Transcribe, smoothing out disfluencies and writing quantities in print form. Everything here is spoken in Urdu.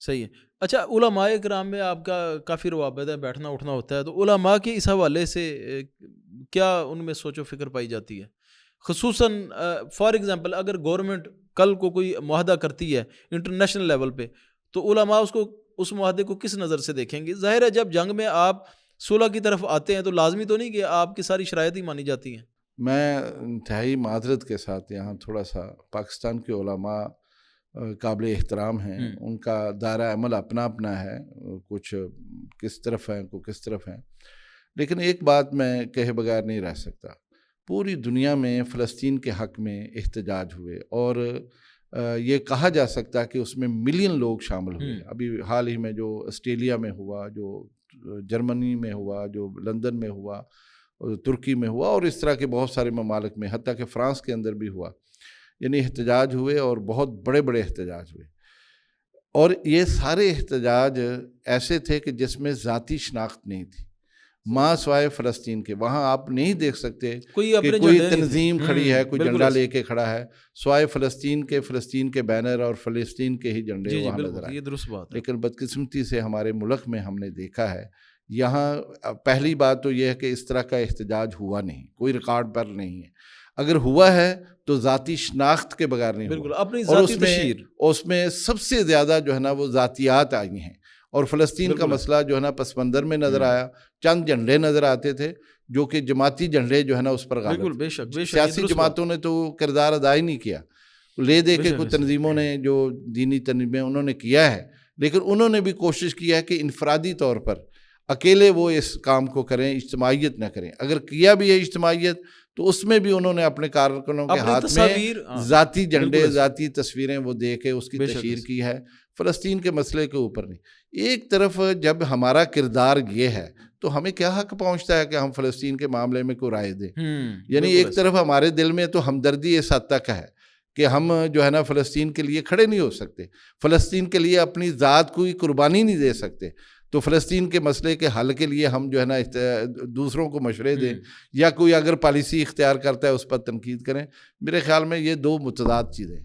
صحیح ہے۔ اچھا، علماء کرام میں آپ کا کافی روابط ہے، بیٹھنا اٹھنا ہوتا ہے، تو علماء کے اس حوالے سے کیا ان میں سوچ و فکر پائی جاتی ہے؟ خصوصاً فار ایگزامپل اگر گورنمنٹ کل کو کوئی معاہدہ کرتی ہے انٹرنیشنل لیول پہ، تو علماء اس معاہدے کو کس نظر سے دیکھیں گے؟ ظاہر ہے جب جنگ میں آپ صلح کی طرف آتے ہیں تو لازمی تو نہیں کہ آپ کی ساری شرائط ہی مانی جاتی ہیں۔ میں انتہائی معذرت کے ساتھ یہاں تھوڑا سا پاکستان کے علماء قابل احترام ہیں، ان کا دائرہ عمل اپنا اپنا ہے، کچھ کس طرف ہیں کو کس طرف ہیں، لیکن ایک بات میں کہے بغیر نہیں رہ سکتا، پوری دنیا میں فلسطین کے حق میں احتجاج ہوئے اور یہ کہا جا سکتا ہے کہ اس میں ملین لوگ شامل ہوئے۔ ابھی حال ہی میں جو آسٹریلیا میں ہوا، جو جرمنی میں ہوا، جو لندن میں ہوا، ترکی میں ہوا، اور اس طرح کے بہت سارے ممالک میں، حتیٰ کہ فرانس کے اندر بھی ہوا، یعنی احتجاج ہوئے اور بہت بڑے بڑے احتجاج ہوئے، اور یہ سارے احتجاج ایسے تھے کہ جس میں ذاتی شناخت نہیں تھی، ماں سوائے فلسطین کے۔ وہاں آپ نہیں دیکھ سکتے کہ کوئی تنظیم کھڑی ہے، کوئی جھنڈا لے کے کھڑا ہے، سوائے فلسطین کے بینر اور فلسطین کے ہی جھنڈے وہاں نظر آئے۔ یہ درست بات ہے۔ لیکن بدقسمتی سے ہمارے ملک میں ہم نے دیکھا ہے، یہاں پہلی بات تو یہ ہے کہ اس طرح کا احتجاج ہوا نہیں، کوئی ریکارڈ پر نہیں ہے، اگر ہوا ہے تو ذاتی شناخت کے بغیر نہیں ہوا، اپنی اور ذاتی تشہیر، اس میں سب سے زیادہ جو ہے نا وہ ذاتیات آئی ہیں، اور فلسطین کا مسئلہ جو ہے نا پس منظر میں نظر آیا، چند جھنڈے نظر آتے تھے جو کہ جماعتی جھنڈے جو ہے نا اس پر غالب، بے شک سیاسی جماعتوں نے تو کردار ادا ہی نہیں کیا، لے دے کے کوئی تنظیموں نے، جو دینی تنظیمیں انہوں نے کیا ہے، لیکن انہوں نے بھی کوشش کی ہے کہ انفرادی طور پر اکیلے وہ اس کام کو کریں، اجتماعیت نہ کریں، اگر کیا بھی ہے اجتماعیت تو اس میں بھی انہوں نے اپنے کارکنوں کے ہاتھ میں ذاتی جھنڈے، ذاتی تصویریں وہ دے کے اس کی تشہیر کی ہے، فلسطین کے مسئلے کے اوپر نہیں۔ ایک طرف جب ہمارا کردار یہ ہے تو ہمیں کیا حق پہنچتا ہے کہ ہم فلسطین کے معاملے میں کوئی رائے دیں؟ یعنی ایک طرف ہمارے دل میں تو ہمدردی اس حد تک ہے کہ ہم جو ہے نا فلسطین کے لیے کھڑے نہیں ہو سکتے، فلسطین کے لیے اپنی ذات کوئی قربانی نہیں دے سکتے، تو فلسطین کے مسئلے کے حل کے لیے ہم جو ہے نا دوسروں کو مشورے دیں، یا کوئی اگر پالیسی اختیار کرتا ہے اس پر تنقید کریں۔ میرے خیال میں یہ دو متضاد چیزیں ہیں۔